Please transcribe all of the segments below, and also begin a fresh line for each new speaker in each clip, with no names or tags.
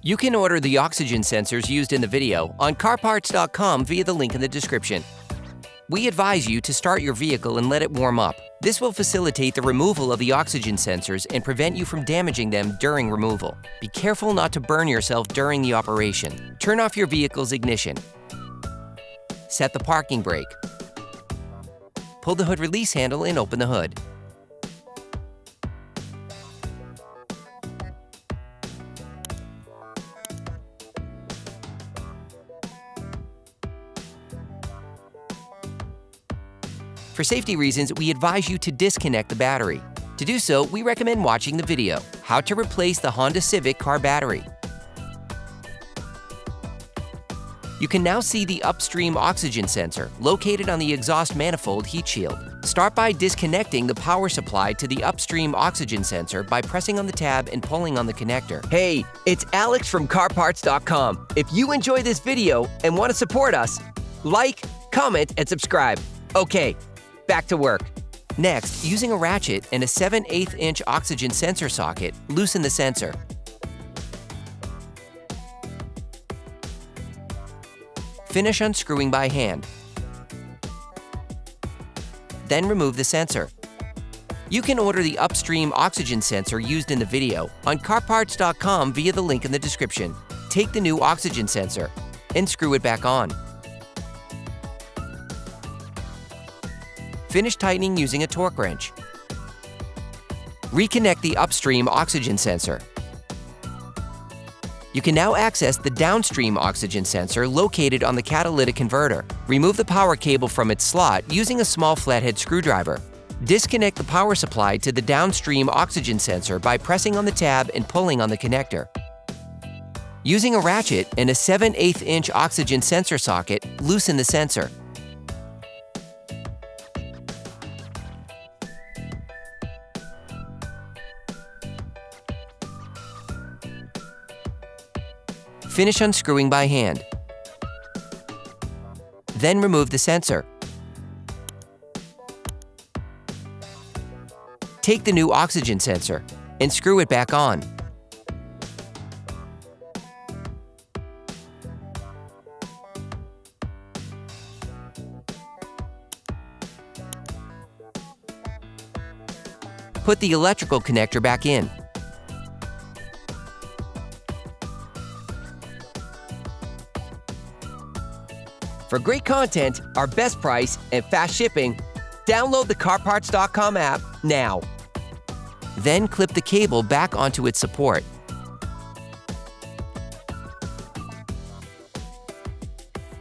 You can order the oxygen sensors used in the video on CarParts.com via the link in the description. We advise you to start your vehicle and let it warm up. This will facilitate the removal of the oxygen sensors and prevent you from damaging them during removal. Be careful not to burn yourself during the operation. Turn off your vehicle's ignition. Set the parking brake. Pull the hood release handle and open the hood. For safety reasons, we advise you to disconnect the battery. To do so, we recommend watching the video, How to Replace the Honda Civic Car Battery. You can now see the upstream oxygen sensor located on the exhaust manifold heat shield. Start by disconnecting the power supply to the upstream oxygen sensor by pressing on the tab and pulling on the connector. Hey, it's Alex from CarParts.com. If you enjoy this video and want to support us, like, comment, and subscribe. Okay, back to work. Next, using a ratchet and a 7/8" oxygen sensor socket, loosen the sensor. Finish unscrewing by hand. Then remove the sensor. You can order the upstream oxygen sensor used in the video on CarParts.com via the link in the description. Take the new oxygen sensor and screw it back on. Finish tightening using a torque wrench. Reconnect the upstream oxygen sensor. You can now access the downstream oxygen sensor located on the catalytic converter. Remove the power cable from its slot using a small flathead screwdriver. Disconnect the power supply to the downstream oxygen sensor by pressing on the tab and pulling on the connector. Using a ratchet and a 7/8" oxygen sensor socket, loosen the sensor. Finish unscrewing by hand. Then remove the sensor. Take the new oxygen sensor and screw it back on. Put the electrical connector back in. For great content, our best price, and fast shipping, download the CarParts.com app now. Then clip the cable back onto its support.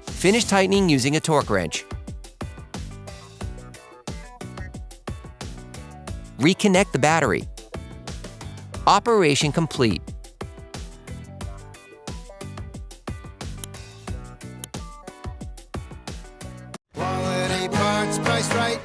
Finish tightening using a torque wrench. Reconnect the battery. Operation complete.
Quality parts, priced right.